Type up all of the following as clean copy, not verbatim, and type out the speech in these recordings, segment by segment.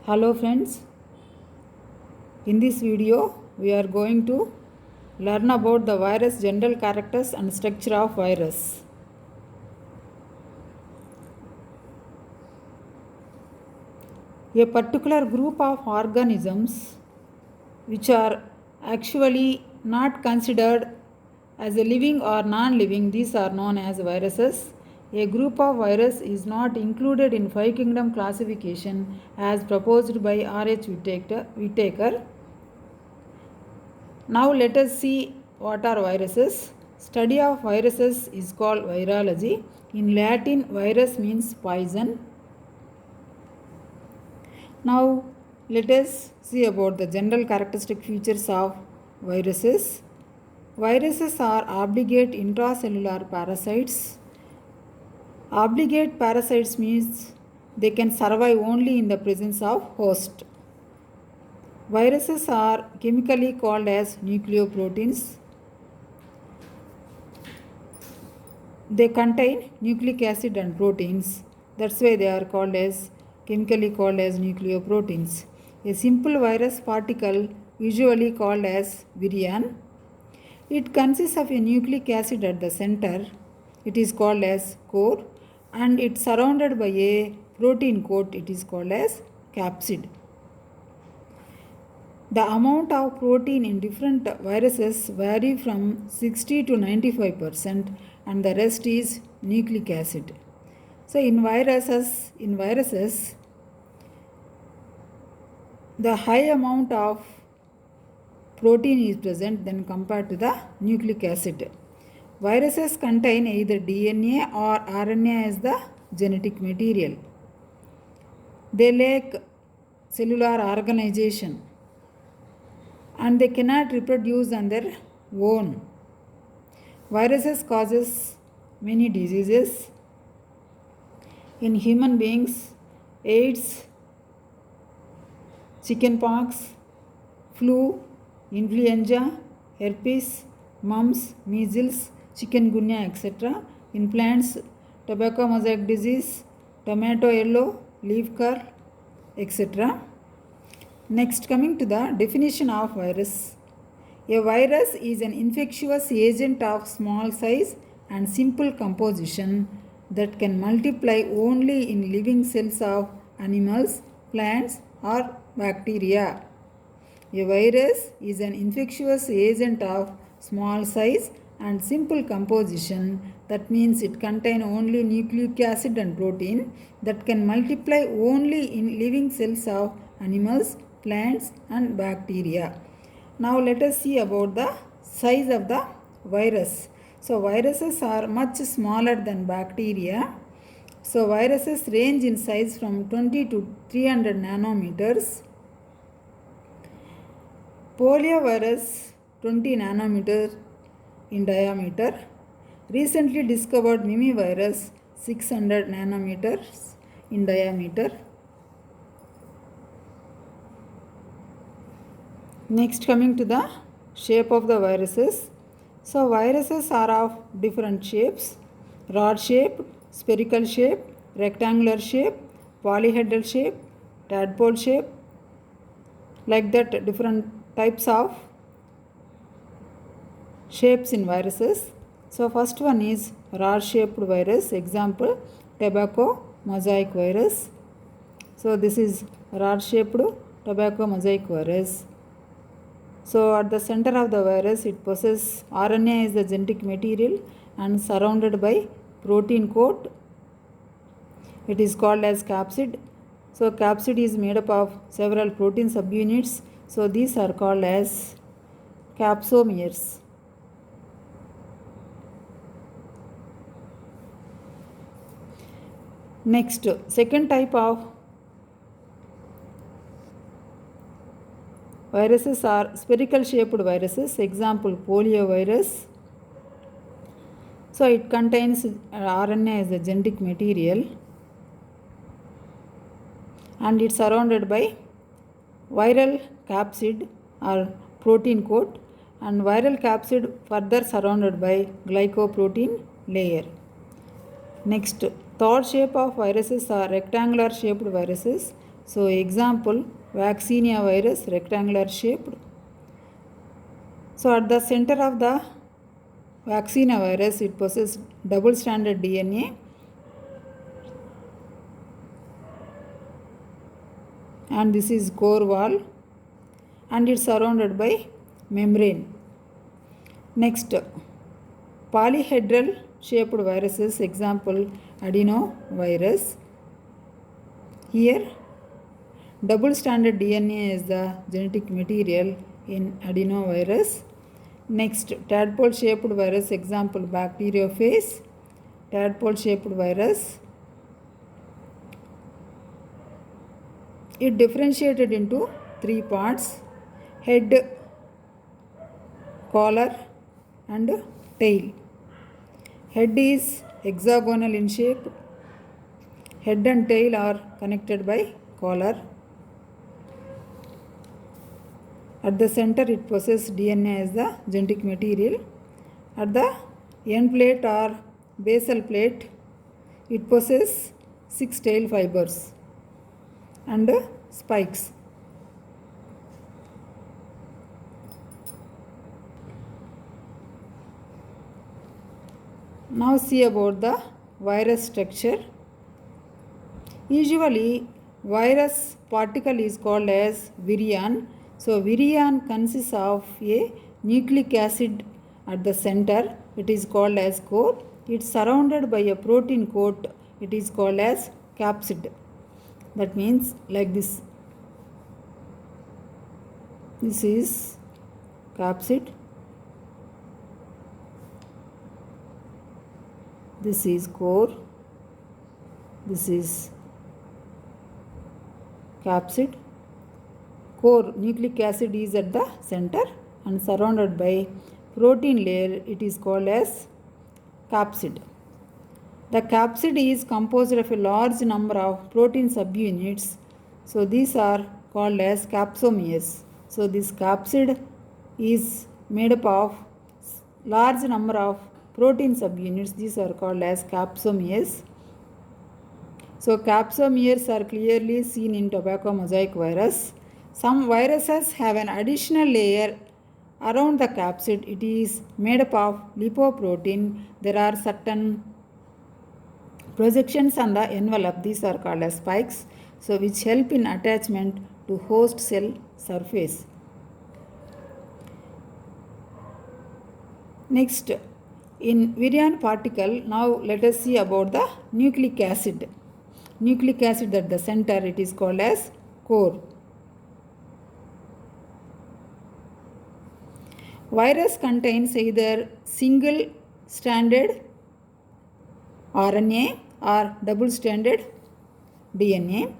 Hello friends, in this video we are going to learn about the virus general characters and structure of virus. A particular group of organisms which are actually not considered as a living or non-living, these are known as viruses. A group of virus is not included in five kingdom classification as proposed by R.H. Whittaker. Now let us see what are viruses. Study of viruses is called virology. In Latin, virus means poison. Now let us see about the general characteristic features of viruses. Viruses are obligate intracellular parasites. Obligate parasites means they can survive only in the presence of host. Viruses are chemically called as nucleoproteins. They contain nucleic acid and proteins. That's why they are chemically called as nucleoproteins. A simple virus particle, usually called as virion, it consists of a nucleic acid at the center. It is called as core, and it's surrounded by a protein coat. It is called as capsid. The amount of protein in different viruses vary from 60 to 95%, and the rest is nucleic acid. So in viruses, the high amount of protein is present than compared to the nucleic acid. Viruses contain either DNA or RNA as the genetic material. They lack cellular organization and they cannot reproduce on their own. Viruses causes many diseases. In human beings, AIDS, chickenpox, flu, influenza, herpes, mumps, measles, chikungunya, etc. In plants, tobacco mosaic disease, tomato yellow, leaf curl, etc. Next, coming to the definition of virus. A virus is an infectious agent of small size and simple composition that can multiply only in living cells of animals, plants, or bacteria. A virus is an infectious agent of small size and simple composition. That means it contains only nucleic acid and protein that can multiply only in living cells of animals, plants, and bacteria. Now let us see about the size of the virus. So viruses are much smaller than bacteria. So viruses range in size from 20 to 300 nanometers. Poliovirus 20 nanometers in diameter. Recently discovered mimivirus 600 nanometers in diameter. Next, coming to the shape of the viruses. So viruses are of different shapes: rod shape, spherical shape, rectangular shape, polyhedral shape, tadpole shape. Like that, different types of shapes in viruses. So first one is rod shaped virus. Example, tobacco mosaic virus. So this is rod shaped tobacco mosaic virus. So at the center of the virus, it possesses RNA as the genetic material and surrounded by protein coat. It is called as capsid. So capsid is made up of several protein subunits. So these are called as capsomeres. Next, second type of viruses are spherical shaped viruses. Example, poliovirus. So it contains RNA as a genetic material and it's surrounded by viral capsid or protein coat, and viral capsid further surrounded by glycoprotein layer. Next, third shape of viruses are rectangular shaped viruses. So example, vaccinia virus, rectangular shaped. So at the center of the vaccinia virus, it possesses double stranded DNA and this is core wall and it's surrounded by membrane. Next, polyhedral shaped viruses, example adenovirus. Here double stranded DNA is the genetic material in adenovirus. Next, tadpole shaped virus, example bacteriophage. Tadpole shaped virus. It differentiated into three parts: head, collar and tail. Head is hexagonal in shape. Head and tail are connected by collar. At the center it possesses DNA as the genetic material. At the end plate or basal plate it possesses 6 tail fibers and spikes. Now see about the virus structure. Usually virus particle is called as virion. So virion consists of a nucleic acid at the center. It is called as core. It is surrounded by a protein coat. It is called as capsid. That means like this. This is capsid. This is core. This is capsid. Core nucleic acid is at the center and surrounded by protein layer. It is called as capsid. The capsid is composed of a large number of protein subunits. So these are called as capsomeres. So this capsid is made up of large number of protein subunits. These are called as capsomeres. So capsomeres are clearly seen in tobacco mosaic virus. Some viruses have an additional layer around the capsid. It is made up of lipoprotein. There are certain projections on the envelope. These are called as spikes. So which help in attachment to host cell surface. Next, in virion particle, now let us see about the nucleic acid. Nucleic acid at the center, it is called as core. Virus contains either single stranded RNA or double stranded DNA.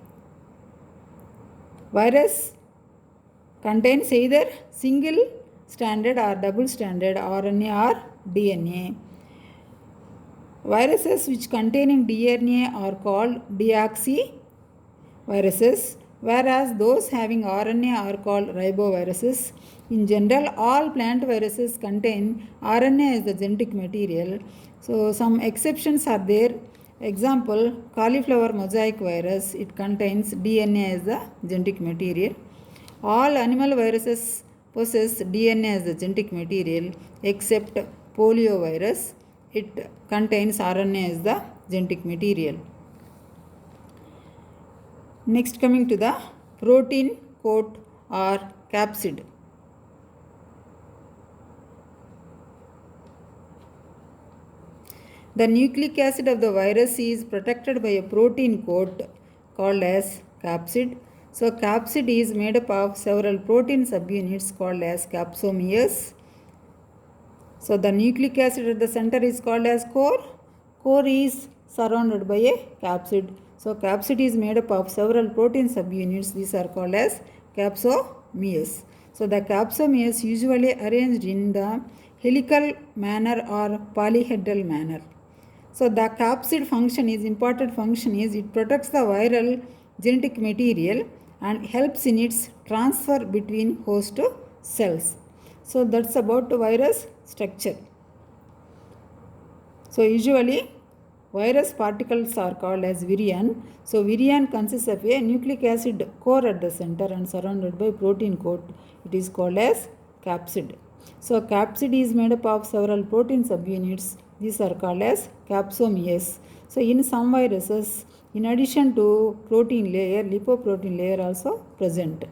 Virus contains either single stranded or double stranded RNA or DNA. Viruses which containing DNA are called deoxyviruses, whereas those having RNA are called riboviruses. In general, all plant viruses contain RNA as the genetic material. So some exceptions are there. Example, cauliflower mosaic virus, it contains DNA as the genetic material. All animal viruses possess DNA as the genetic material except poliovirus. It contains RNA as the genetic material. Next, coming to the protein coat or capsid. The nucleic acid of the virus is protected by a protein coat called as capsid. So capsid is made up of several protein subunits called as capsomeres. So the nucleic acid at the center is called as core. Core is surrounded by a capsid. So capsid is made up of several protein subunits. These are called as capsomeres. So the capsomeres usually arranged in the helical manner or polyhedral manner. So the capsid function is important function is it protects the viral genetic material and helps in its transfer between host cells. So that's about the virus structure. So usually virus particles are called as virion. So virion consists of a nucleic acid core at the center and surrounded by protein coat. It is called as capsid. So capsid is made up of several protein subunits. These are called as capsomeres. So in some viruses, in addition to protein layer, lipoprotein layer also present.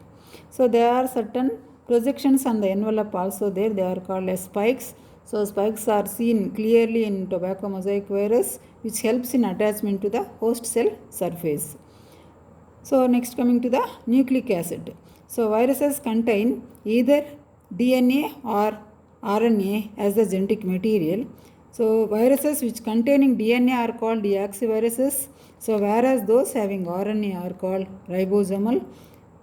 So there are certain projections on the envelope also there. They are called as spikes. So spikes are seen clearly in tobacco mosaic virus, which helps in attachment to the host cell surface. So next coming to the nucleic acid. So viruses contain either DNA or RNA as the genetic material. So viruses which containing DNA are called deoxyviruses. So whereas those having RNA are called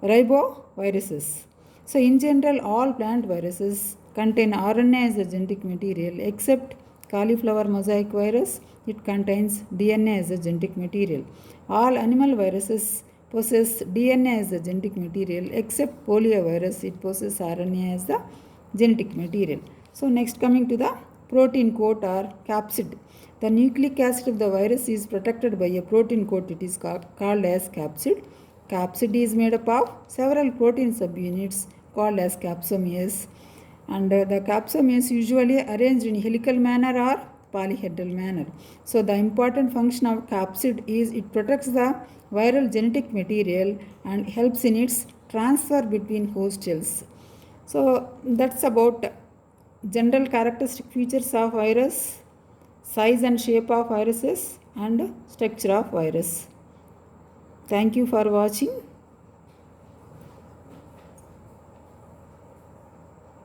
riboviruses. So in general, all plant viruses contain RNA as the genetic material except cauliflower mosaic virus. It contains DNA as the genetic material. All animal viruses possess DNA as the genetic material except poliovirus. It possesses RNA as the genetic material. So next coming to the protein coat or capsid. The nucleic acid of the virus is protected by a protein coat. It is called as capsid. Capsid is made up of several protein subunits called as capsomeres, and the capsomeres usually arranged in helical manner or polyhedral manner. So the important function of capsid is it protects the viral genetic material and helps in its transfer between host cells. So that's about general characteristic features of virus, size and shape of viruses, and structure of virus. Thank you for watching.